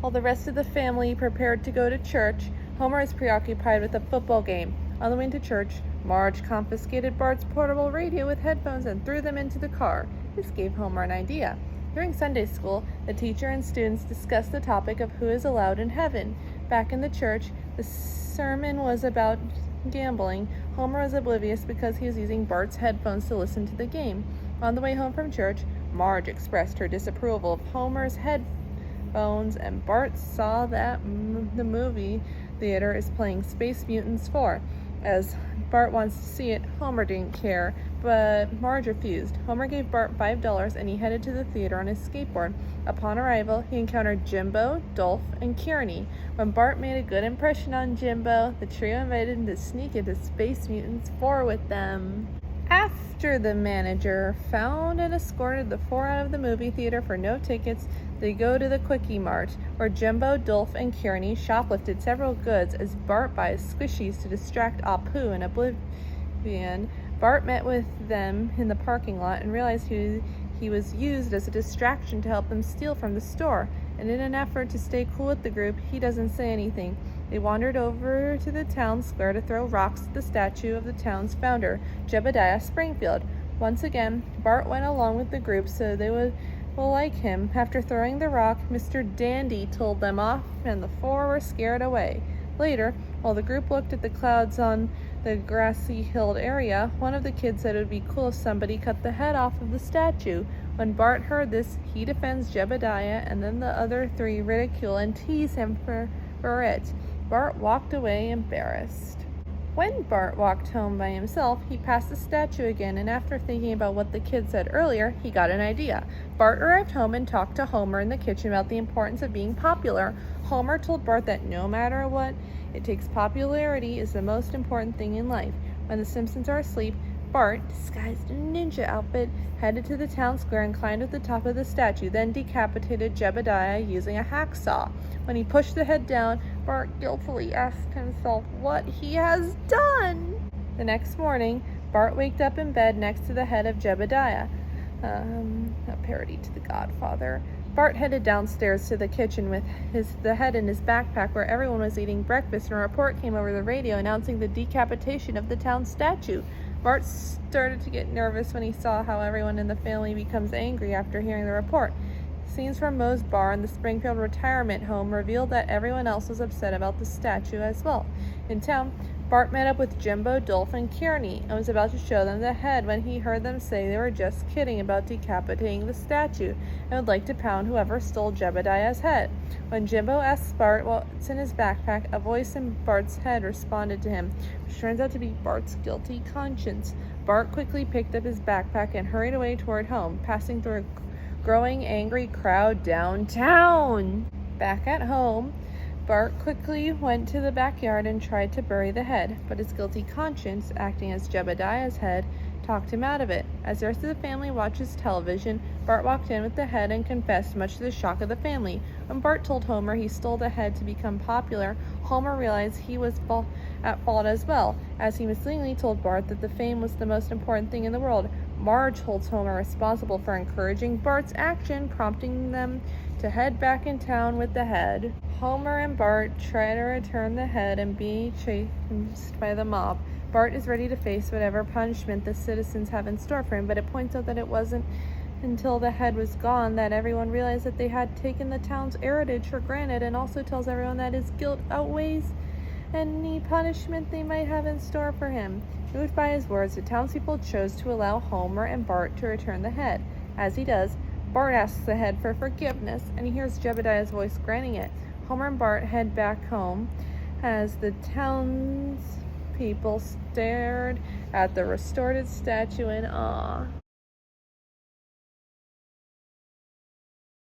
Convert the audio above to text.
While the rest of the family prepared to go to church, Homer is preoccupied with a football game. On the way to church, Marge confiscated Bart's portable radio with headphones and threw them into the car. This gave Homer an idea. During Sunday school, the teacher and students discussed the topic of who is allowed in heaven. Back in the church, the sermon was about gambling. Homer was oblivious because he was using Bart's headphones to listen to the game. On the way home from church, Marge expressed her disapproval of Homer's headphones, and Bart saw that the movie theater is playing Space Mutants 4. As Bart wants to see it, Homer didn't care, but Marge refused. Homer gave Bart $5 and he headed to the theater on his skateboard. Upon arrival, he encountered Jimbo, Dolph, and Kearney. When Bart made a good impression on Jimbo, the trio invited him to sneak into Space Mutants 4 with them. After the manager found and escorted the four out of the movie theater for no tickets, they go to the Quickie Mart, where Jimbo, Dolph, and Kearney shoplifted several goods as Bart buys squishies to distract Apu in oblivion. Bart met with them in the parking lot and realized he was used as a distraction to help them steal from the store. And in an effort to stay cool with the group, he doesn't say anything. They wandered over to the town square to throw rocks at the statue of the town's founder, Jebediah Springfield. Once again, Bart went along with the group so they would like him. After throwing the rock, Mr. Dandy told them off, and the four were scared away. Later, while the group looked at the clouds on the grassy hilled area, one of the kids said it would be cool if somebody cut the head off of the statue. When Bart heard this, he defends Jebediah, and then the other three ridicule and tease him for it. Bart walked away embarrassed. When Bart walked home by himself, he passed the statue again, and after thinking about what the kid said earlier, he got an idea. Bart arrived home and talked to Homer in the kitchen about the importance of being popular. Homer told Bart that no matter what it takes, popularity is the most important thing in life. When the Simpsons are asleep, Bart, disguised in a ninja outfit, headed to the town square and climbed at the top of the statue, then decapitated Jebediah using a hacksaw. When he pushed the head down, Bart guiltily asked himself what he has done. The next morning, Bart waked up in bed next to the head of Jebediah, a parody to The Godfather. Bart headed downstairs to the kitchen with the head in his backpack where everyone was eating breakfast, and a report came over the radio announcing the decapitation of the town statue. Bart started to get nervous when he saw how everyone in the family becomes angry after hearing the report. Scenes from Moe's bar and the Springfield retirement home revealed that everyone else was upset about the statue as well. In town, Bart met up with Jimbo, Dolph, and Kearney and was about to show them the head when he heard them say they were just kidding about decapitating the statue and would like to pound whoever stole Jebediah's head. When Jimbo asked Bart what's in his backpack, a voice in Bart's head responded to him, which turns out to be Bart's guilty conscience. Bart quickly picked up his backpack and hurried away toward home, passing through a growing angry crowd downtown. Back at home, Bart quickly went to the backyard and tried to bury the head, but his guilty conscience, acting as Jebediah's head, talked him out of it. As the rest of the family watches television, Bart walked in with the head and confessed, much to the shock of the family. When Bart told Homer he stole the head to become popular, Homer realized he was at fault as well, as he misleadingly told Bart that the fame was the most important thing in the world. Marge holds Homer responsible for encouraging Bart's action, prompting them to head back in town with the head. Homer and Bart try to return the head and be chased by the mob. Bart is ready to face whatever punishment the citizens have in store for him, but it points out that it wasn't until the head was gone that everyone realized that they had taken the town's heritage for granted, and also tells everyone that his guilt outweighs any punishment they might have in store for him. Moved by his words, the townspeople chose to allow Homer and Bart to return the head. As he does, Bart asks the head for forgiveness, and he hears Jebediah's voice granting it. Homer and Bart head back home as the townspeople stared at the restored statue in awe.